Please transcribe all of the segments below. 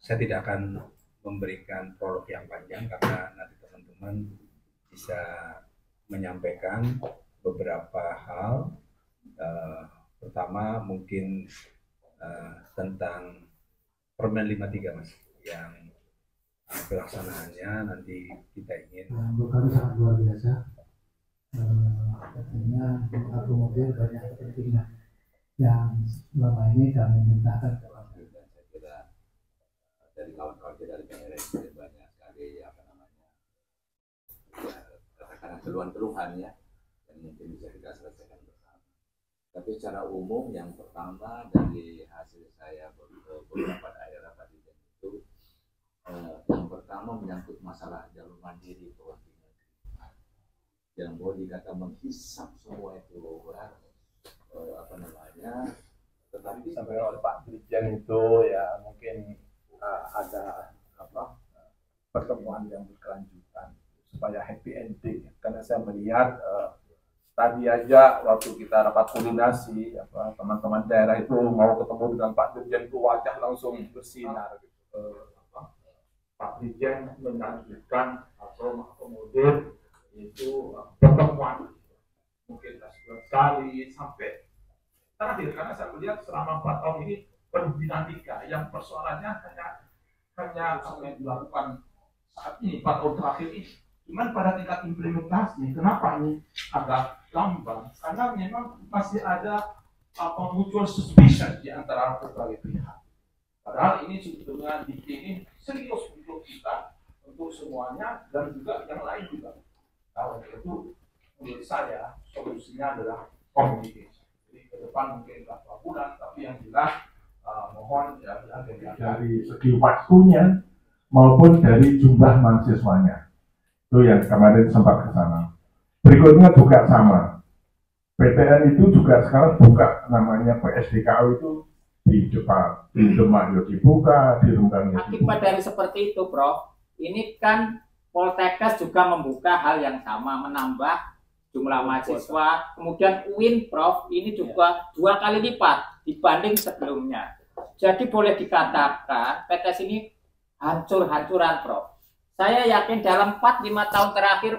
Saya tidak akan memberikan prolog yang panjang karena nanti teman-teman bisa menyampaikan beberapa hal. Pertama mungkin tentang Permen 53 Mas, yang pelaksanaannya nanti kita ingin bukan sangat luar biasa, katanya mengakomodir banyak kepentingan yang selama ini kami mintakan kepada. Saya kira dari kawan-kawan kita dari PRS banyak sekali katakanlah keluhan-keluhan ya, yang mungkin bisa kita selesaikan bersama. Tapi secara umum yang pertama dari hasil saya beberapa daerah tadi itu yang pertama menyangkut masalah jalur mandiri perwakilan yang boleh dikata menghisap semua itu tetapi sampai oleh Pak Dirjen itu ya mungkin ada pertemuan yang berkelanjutan supaya happy ending, karena saya melihat tadi aja waktu kita rapat koordinasi teman-teman daerah itu mau ketemu dengan Pak Dirjen itu wajah langsung bersinar gitu. Pak Dirjen menantikan atau mengakomodir itu pertemuan mungkin sekali sampai terakhir, karena saya melihat selama 4 tahun ini penuh dinamika yang persoalannya hanya sampai dilakukan saat ini 4 tahun terakhir ini. Cuman pada tingkat implementasi kenapa ini agak lamban? Karena memang masih ada mutual suspicion di antara berbagai pihak. Padahal ini sebetulnya ini serius untuk kita, untuk semuanya dan juga yang lain juga. Kalau itu menurut saya solusinya adalah komunikasi. Ke depan mungkin beberapa bulan, tapi yang jelas mohon ya dari segi waktunya maupun dari jumlah mahasiswanya itu yang kemarin sempat ke sana. Berikutnya juga sama, PTN itu juga sekarang buka namanya PSDKU itu di Jepang, di Demak dibuka, di Rembang dibuka. Akibat dari seperti itu, Prof, ini kan Poltekkes juga membuka hal yang sama, menambah jumlah mahasiswa, kemudian UIN, Prof, ini juga 2 kali lipat dibanding sebelumnya. Jadi boleh dikatakan PTS ini hancur-hancuran, Prof. Saya yakin dalam 4-5 tahun terakhir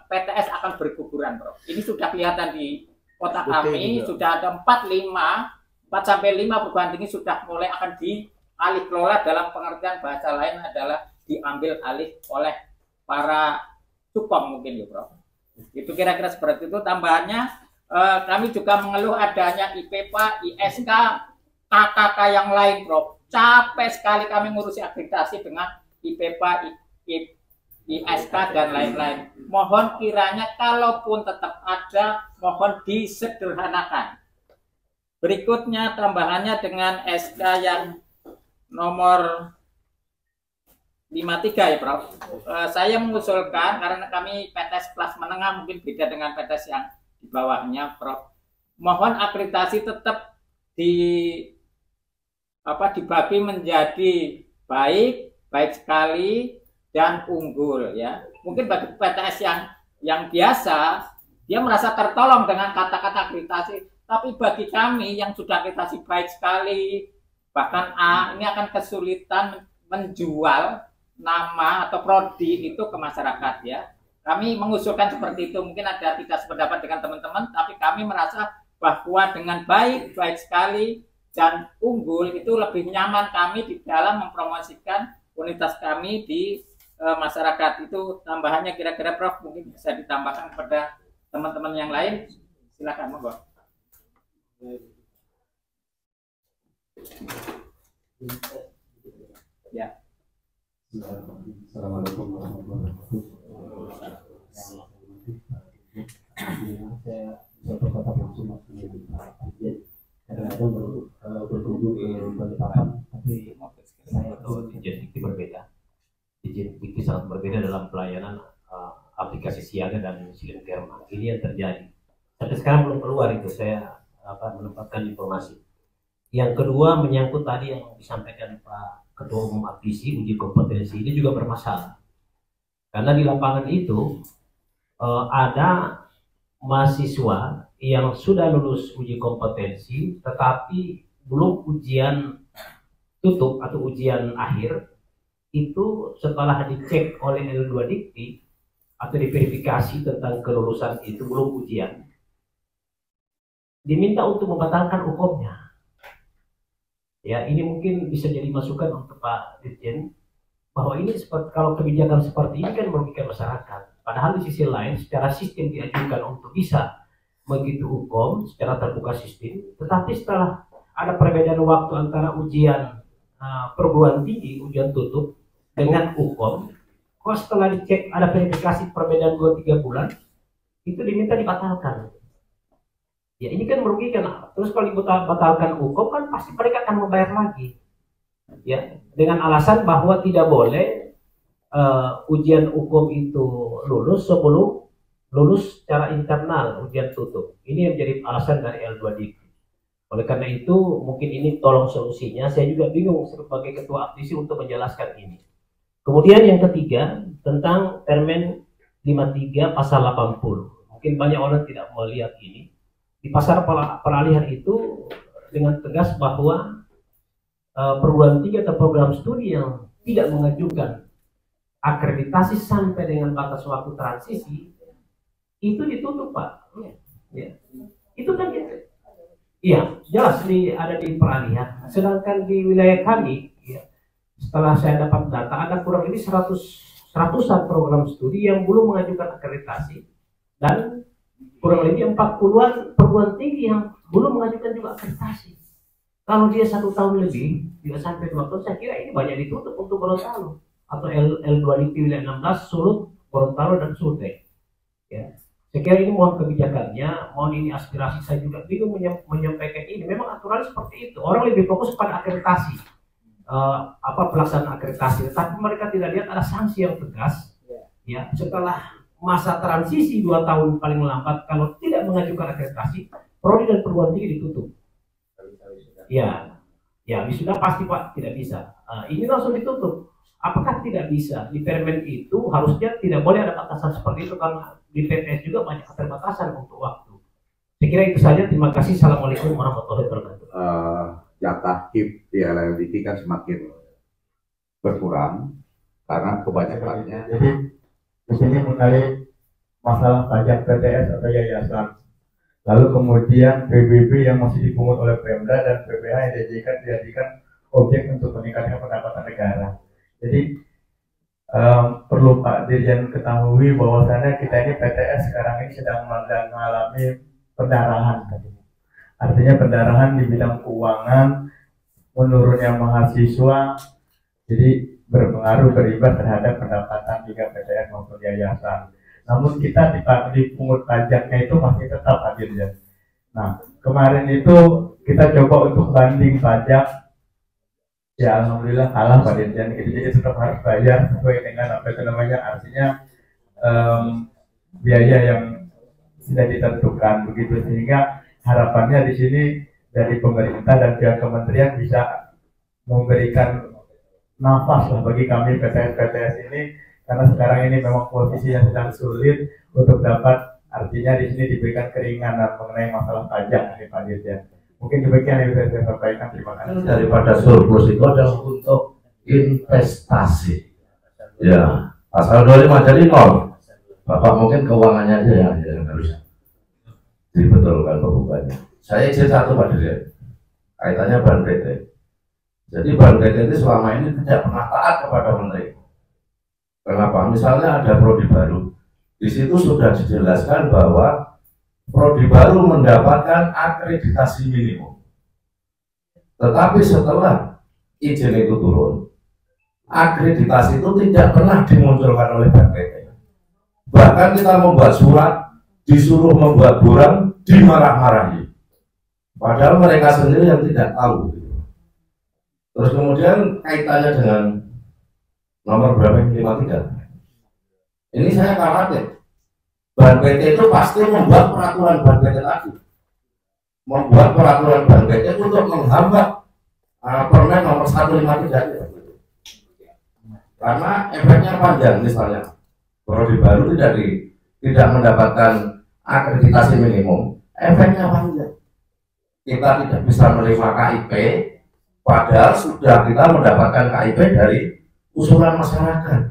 PTS akan berguguran, Prof. Ini sudah kelihatan di kota kami, sudah ada 4-5 perguruan tinggi sudah mulai akan dialih kelola, dalam pengertian bahasa lain adalah diambil alih oleh para cukom mungkin ya, Prof. Itu kira-kira seperti itu. Tambahannya kami juga mengeluh adanya IPPA, ISK, KKK yang lain, Prof. Capek sekali kami ngurusi akreditasi dengan IPPA, ISK dan lain-lain. Mohon kiranya kalaupun tetap ada, mohon disederhanakan. Berikutnya tambahannya dengan SK yang nomor 53 ya, Prof. Saya mengusulkan, karena kami PTS kelas menengah mungkin beda dengan PTS yang di bawahnya, Prof. Mohon akreditasi tetap dibagi menjadi baik sekali dan unggul ya. Mungkin bagi PTS yang biasa dia merasa tertolong dengan kata-kata akreditasi, tapi bagi kami yang sudah akreditasi baik sekali bahkan A, ini akan kesulitan menjual nama atau prodi itu ke masyarakat ya. Kami mengusulkan seperti itu. Mungkin ada tidak sependapat dengan teman-teman, tapi kami merasa bahwa dengan baik sekali dan unggul itu lebih nyaman kami di dalam mempromosikan unitas kami di masyarakat. Itu tambahannya kira-kira, Prof, mungkin bisa ditambahkan kepada teman-teman yang lain. Silakan, monggo. Ya. Assalamualaikum warahmatullahi wabarakatuh. Saya berkata langsung kadang-kadang berkunjung ke Balikpapan, tapi saya tahu izin dikti berbeda. Izin dikti sangat berbeda dalam pelayanan aplikasi siaga dan silent kerma. Ini yang terjadi. Sampai sekarang belum keluar itu, saya menempatkan informasi. Yang kedua menyangkut tadi yang disampaikan Pak Ketua Umum Aptisi, uji kompetensi ini juga bermasalah karena di lapangan itu ada mahasiswa yang sudah lulus uji kompetensi tetapi belum ujian tutup atau ujian akhir itu setelah dicek oleh L2 Dikti atau diverifikasi tentang kelulusan itu belum ujian, diminta untuk membatalkan UKOM-nya. Ya, ini mungkin bisa jadi masukan untuk Pak Dirjen bahwa ini seperti, kalau kebijakan seperti ini kan merugikan masyarakat. Padahal di sisi lain secara sistem diajukan untuk bisa begitu UKOM secara terbuka sistem, tetapi setelah ada perbedaan waktu antara ujian perguruan tinggi, ujian tutup dengan UKOM, kok setelah dicek ada verifikasi perbedaan 2-3 bulan, itu diminta dibatalkan. Ya ini kan merugikan. Terus kalau dibatalkan UKOM kan pasti mereka akan membayar lagi. Ya, dengan alasan bahwa tidak boleh ujian UKOM itu lulus sebelum lulus secara internal ujian tutup. Ini yang menjadi alasan dari L2 Dikti. Oleh karena itu mungkin ini tolong solusinya. Saya juga bingung sebagai ketua aktivis untuk menjelaskan ini. Kemudian yang ketiga tentang Permen 53 pasal 80. Mungkin banyak orang tidak melihat ini. Di pasal peralihan itu dengan tegas bahwa perguruan tinggi atau program studi yang tidak mengajukan akreditasi sampai dengan batas waktu transisi itu ditutup, Pak. Ya. Itu kan iya jelas ada di peralihan. Sedangkan di wilayah kami, ya, setelah saya dapat data ada kurang lebih 100-an program studi yang belum mengajukan akreditasi dan kurang lebih 40-an perguruan tinggi yang belum mengajukan juga akreditasi. Kalau dia 1 tahun lebih, tidak sampai 2 tahun, saya kira ini banyak ditutup untuk Gorontalo atau L2 Dikti wilayah 16, Sulut, Gorontalo dan Sulteng. Ya. Saya kira ini mohon kebijakannya, mohon ini aspirasi. Saya juga bingung menyampaikan ini. Memang aturan seperti itu. Orang lebih fokus pada akreditasi, pelaksanaan akreditasi, tapi mereka tidak lihat ada sanksi yang tegas. Ya, setelah masa transisi 2 tahun paling lambat, kalau tidak mengajukan akreditasi, prodi dan perguruan tinggi ditutup. Ya, wisuda pasti Pak tidak bisa. Ini langsung ditutup. Apakah tidak bisa? Di Permen itu harusnya tidak boleh ada batasan seperti itu karena di PTS juga banyak keterbatasan untuk waktu. Saya kira itu saja. Terima kasih. Assalamualaikum warahmatullahi wabarakatuh. Jatah HIP di LLDT kan semakin berkurang karena kebanyakannya. Jadi di sini mengenai masalah pajak PTS atau yayasan. Lalu kemudian PBB yang masih dipungut oleh Pemda dan PPH yang dijadikan objek untuk meningkatkan pendapatan negara. Jadi perlu Pak Dirjen ketahui bahwasannya kita ini PTS sekarang ini sedang mengalami pendarahan. Artinya pendarahan di bidang keuangan, menurunnya mahasiswa, jadi berpengaruh berimbas terhadap pendapatan hingga PTS maupun yayasan. Namun kita dipungut pajaknya itu masih tetap Pak Dirjen. Nah kemarin itu kita coba untuk banding pajak. Ya alhamdulillah kalah Pak Dirjen, jadi tetap harus bayar sesuai dengan artinya biaya yang sudah ditentukan begitu, sehingga harapannya di sini dari pemerintah dan pihak kementerian bisa memberikan nafas lah bagi kami PTS ini, karena sekarang ini memang posisi yang sedang sulit untuk dapat, artinya di sini diberikan keringanan mengenai masalah pajak nih Pak Dirjen. Mungkin demikian yang bisa saya sampaikan. Terima kasih. Daripada surplus itu adalah untuk investasi. Ya, pasal 25 jadi 0. Bapak mungkin keuangannya aja yang harus dibetulkan pembukaannya. Saya izin satu Pak Dirjen, kaitannya Ban PT. Jadi Ban PT itu selama ini tidak pernah taat kepada menteri. Kenapa? Misalnya ada prodi baru, di situ sudah dijelaskan bahwa prodi baru mendapatkan akreditasi minimum. Tetapi setelah izin itu turun, akreditasi itu tidak pernah dimunculkan oleh Ban PT. Bahkan kita membuat surat, disuruh membuat buram, dimarah-marahi. Padahal mereka sendiri yang tidak tahu. Terus kemudian kaitannya dengan nomor berapa 53. Ini saya khawatir. Ban PT itu pasti membuat peraturan Ban PT tadi, membuat peraturan Ban PT untuk menghambat Permen nomor 153 itu. Karena efeknya panjang, misalnya prodi baru tidak mendapatkan akreditasi minimum, efeknya panjang. Kita tidak bisa menerima KIP, Padahal sudah kita mendapatkan KIP dari usulan masyarakat.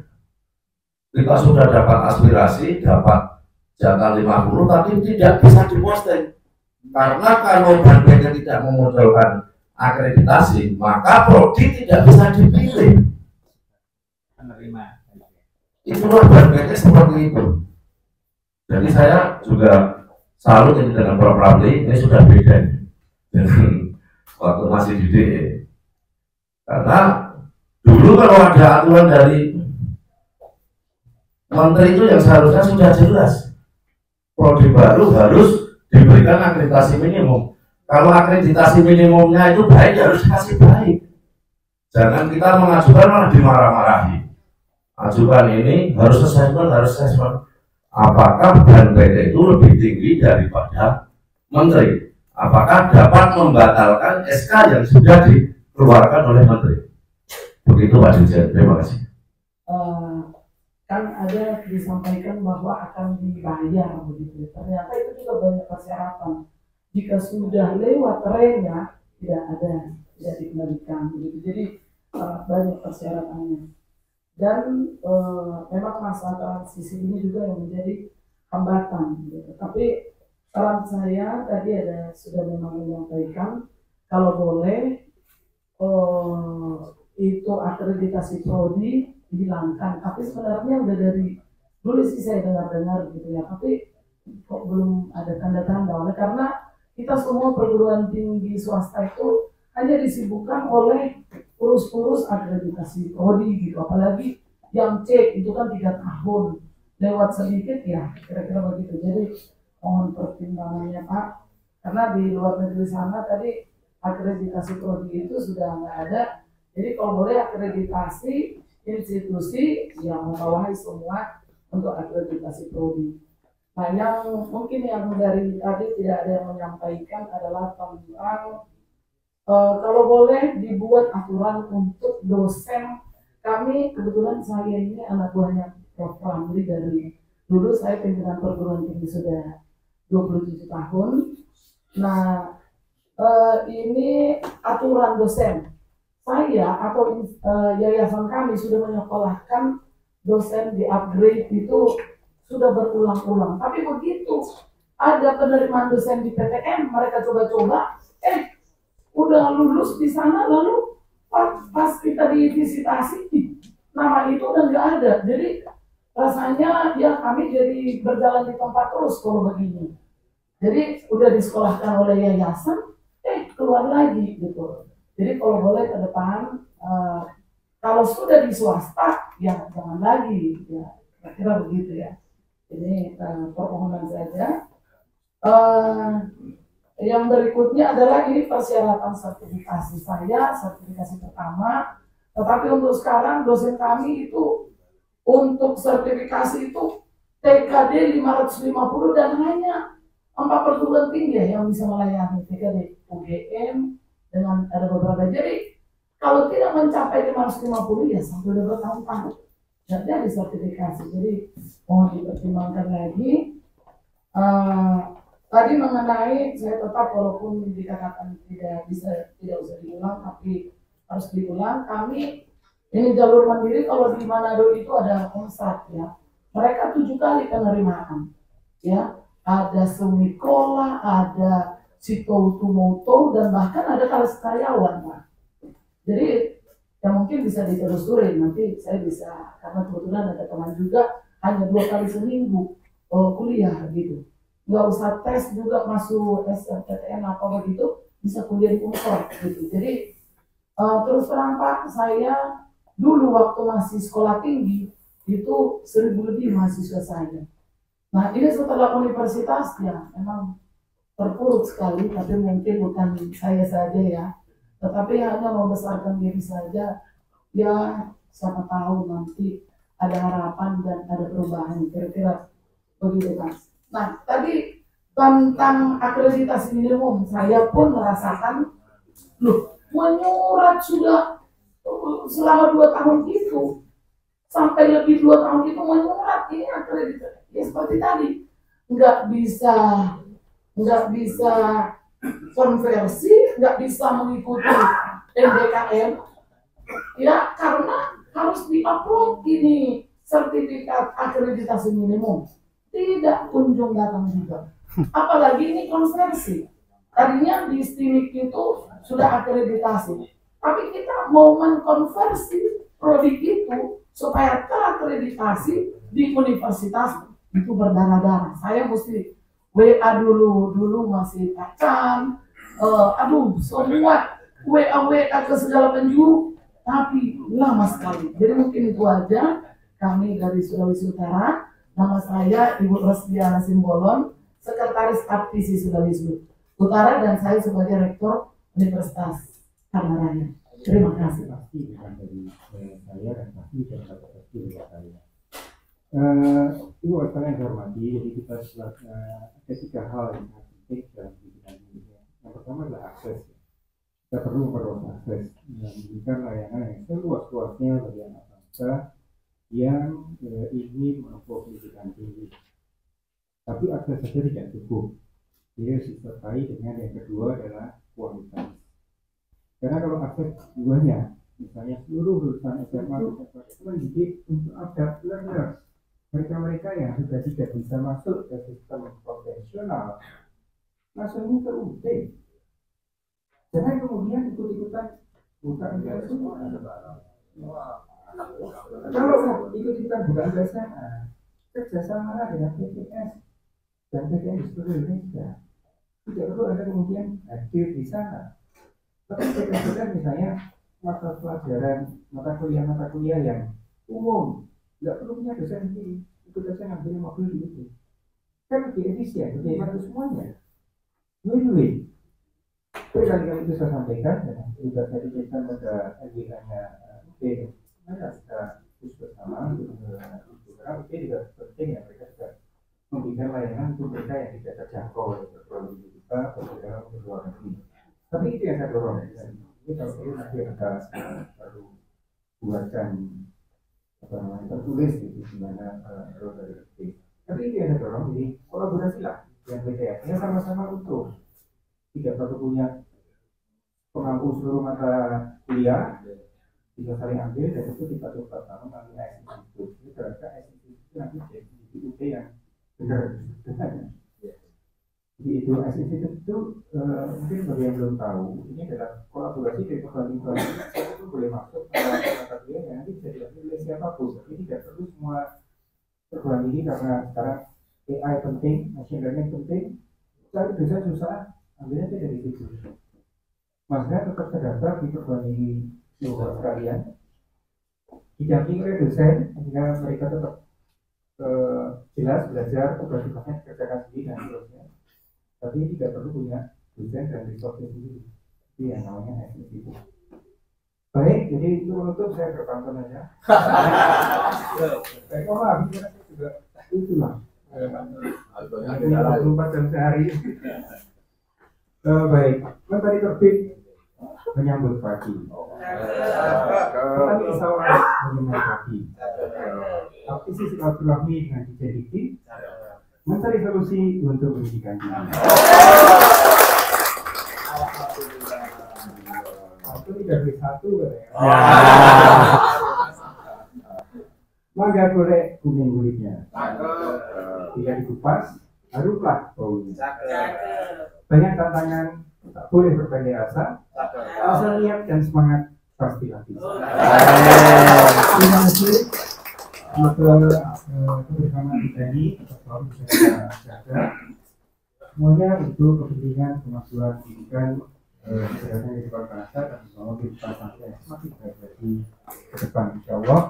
Kita sudah dapat aspirasi, dapat jatah 50, tapi tidak bisa diposting. Karena kalau BANPT tidak memunculkan akreditasi, maka prodi tidak bisa dipilih. Itulah BANPT seperti itu. Jadi saya juga selalu ini dengan Prof. Ramli, ini sudah beda dengan waktu masih di DE. Karena dulu kalau ada aturan dari menteri itu yang seharusnya sudah jelas, prodi baru harus diberikan akreditasi minimum. Kalau akreditasi minimumnya itu baik, harus kasih baik. Jangan kita mengajukan malah dimarah-marahi. Ajukan ini harus assessment, apakah BANPT itu lebih tinggi daripada menteri? Apakah dapat membatalkan SK yang sudah dikeluarkan oleh menteri? Begitu Pak Dirjen, terima kasih. Kan ada disampaikan bahwa akan dibayar begitu. Ternyata itu juga banyak persyaratan. Jika sudah lewat trennya tidak ada, tidak dikembalikan begitu. Jadi banyak persyaratannya. Dan memang masalah transisi ini juga yang menjadi hambatan. Gitu. Tapi saran saya tadi sudah memang menyampaikan kalau boleh itu akreditasi prodi dihilangkan. Tapi sebenarnya udah dari dulu sih saya dengar gitu ya. Tapi kok belum ada tanda-tanda oleh karena kita semua perguruan tinggi swasta itu hanya disibukkan oleh urus-urus akreditasi prodi gitu. Apalagi yang C itu kan 3 tahun lewat sedikit ya kira-kira begitu. Jadi mohon pertimbangannya Pak, karena di luar negeri sana tadi akreditasi prodi itu sudah nggak ada. Jadi kalau boleh akreditasi institusi yang membawahi semua untuk akreditasi prodi. Nah yang mungkin yang dari tadi tidak ada yang menyampaikan adalah tentang kalau boleh dibuat aturan untuk dosen. Kami kebetulan saya ini anak buahnya Prof. Ramli dari dulu saya pimpinan perguruan tinggi sudah 27 tahun. Nah ini aturan dosen. Saya atau yayasan kami sudah menyekolahkan dosen di upgrade itu sudah berulang-ulang. Tapi begitu ada penerimaan dosen di PTN, mereka coba-coba, udah lulus di sana lalu pas kita divisitasi nama itu udah nggak ada. Jadi rasanya ya kami jadi berjalan di tempat terus kalau begini. Jadi udah disekolahkan oleh yayasan, keluar lagi gitu. Jadi kalau boleh ke depan, kalau sudah di swasta, ya jangan lagi, ya kira-kira begitu ya. Ini permohonan saja. Yang berikutnya adalah ini persyaratan sertifikasi saya, sertifikasi pertama. Tetapi untuk sekarang dosen kami itu untuk sertifikasi itu TKD 550 dan hanya 4 perguruan tinggi yang bisa melayani TKD UGM. Dengan ada beberapa, jadi kalau tidak mencapai 550 ya sampai bertahun-tahun tidak ada sertifikasi. Jadi mohon dipertimbangkan lagi. Tadi mengenai saya tetap walaupun dikatakan tidak usah diulang tapi harus diulang. Kami ini jalur mandiri kalau di Manado itu ada konstat ya. Mereka 7 kali penerimaan ya. Ada semikola, ada Citotumoto dan bahkan ada karyawan Pak. Jadi ya mungkin bisa ditelusurin nanti saya bisa karena kebetulan ada teman juga hanya 2 kali seminggu kuliah gitu. Nggak usah tes juga masuk SNPTN apa begitu bisa kuliah di Unpad gitu. Jadi terus terang Pak saya dulu waktu masih sekolah tinggi itu 1000 lebih mahasiswa saya. Nah ini setelah universitas ya memang terpuruk sekali, tapi mungkin bukan saya saja ya, tetapi hanya membesarkan diri saja, ya siapa tahu nanti ada harapan dan ada perubahan, kira-kira begitu Mas. Nah tadi tentang akreditasi minimum, saya pun merasakan, menyurat sudah selama 2 tahun itu, sampai lebih 2 tahun itu menyurat ini akreditasi, ya seperti tadi, nggak bisa konversi, nggak bisa mengikuti PDKM ya, karena harus diupload ini sertifikat akreditasi minimum, tidak kunjung datang juga. Apalagi ini konversi, tadinya di STIMIK itu sudah akreditasi, tapi kita mau mengkonversi prodi itu supaya terakreditasi di universitas itu berdarah-darah. Saya mesti WA dulu masih pacaran, semua WA ke segala penjuru, tapi lama sekali. Jadi mungkin itu aja kami dari Sulawesi Utara. Nama saya Ibu Rosdiana Simbolon, Sekretaris Aptisi Sulawesi Utara, dan saya sebagai Rektor Universitas Tanah Raya. Terima kasih. Pasti bukan dari saya dan pasti dari saya. Ibu Wartawan yang hormati, jadi kita ada 3 hal yang harus penting dalam pendidikan ini. Yang pertama adalah akses. Kita perlu memperluas akses dan memberikan layanan yang seluas-luasnya bagi anak bangsa yang ingin menempuh pendidikan tinggi. Tapi akses saja tidak cukup. Dia disertai dengan yang kedua adalah kualitas. Karena kalau akses keduanya, misalnya seluruh lulusan SMA itu mendidik untuk adult learners, mereka yang sudah tidak bisa masuk ke sistem konvensional, masuknya ke UT. Jangan kemudian ikut-ikutan bukan semua. Kalau ikut-ikutan bukan biasa, kerjasama dengan PTS dan PTN di seluruh Indonesia. Tidak perlu ada kemudian hadir di sana. Tapi kita misalnya mata kuliah yang umum, nggak perlu punya dosen sendiri, ikut dosen ngambil mobil di itu. Kan lebih efisien, lebih hemat semuanya. Win-win. Kali-kali itu saya sampaikan, dan juga saya diberikan pada LGA-nya UT. Mari kita terus bersama karena UT juga penting ya, mereka juga memberikan layanan untuk mereka yang tidak terjangkau oleh program kita dalam luar negeri. Tapi itu yang saya dorong. Ini kalau perlu nanti kita baru buatkan tertulis di mana role dari UT. Tapi itu yang saya dorong, jadi kolaborasilah yang BTS-nya sama-sama untuk tidak perlu punya pengampu seluruh mata kuliah, bisa saling ambil dan itu kita coba bangun namanya SIC itu. Jadi ternyata SIC itu nanti jadi UT yang benar. Jadi itu SIC itu mungkin bagi yang belum tahu, ini adalah kolaborasi dari perguruan tinggi. Siapa pun boleh masuk mata kuliah yang nanti bisa diambil oleh siapapun. Jadi tidak perlu semua perguruan tinggi karena sekarang AI penting, machine learning penting. Cari bisa susah. Ambilnya itu dari situ. Maksudnya tetap terdaftar di perguruan tinggi luar sekalian, didampingi oleh dosen, sehingga mereka tetap jelas belajar, tugas-tugasnya dikerjakan sendiri dan seterusnya. Tapi tidak perlu punya dosen dan resource sendiri. Itu yang namanya SIC itu. Baik, jadi itu untuk saya berpantun aja. Baik, maaf, saya juga itulah. 24 jam sehari. Baik, matahari terbit menyambut pagi. Tapi sawah menyambut pagi. Tapi sisi silaturahmi dengan dijadikan mencari solusi untuk pendidikan tinggi. Satu tidak beri satu katanya. Mangga goreng kuning kulitnya. Tidak dikupas, haruslah baunya. Banyak tantangan, tak boleh berpendek asa. Asal niat dan semangat pasti habis. Terima kasih. Semoga kebersamaan kita ini selalu bisa jaga. Semuanya untuk kepentingan kemajuan pendidikan kesehatan di depan bangsa dan semoga kita sampai semakin baik lagi ke depan. Insyaallah.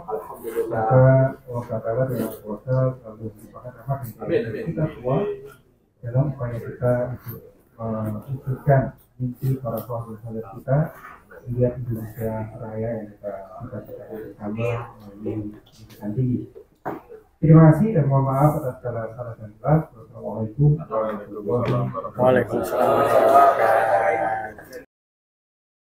Maka Allah Taala dengan kuasa selalu merupakan rahmat bagi kita semua dalam upaya kita untuk mewujudkan mimpi para sahabat kita melihat Indonesia Raya yang kita bersama melalui pendidikan tinggi. Terima kasih dan mohon maaf atas segala salah dan kelas. Wassalamualaikum warahmatullahi wabarakatuh. Waalaikumsalam.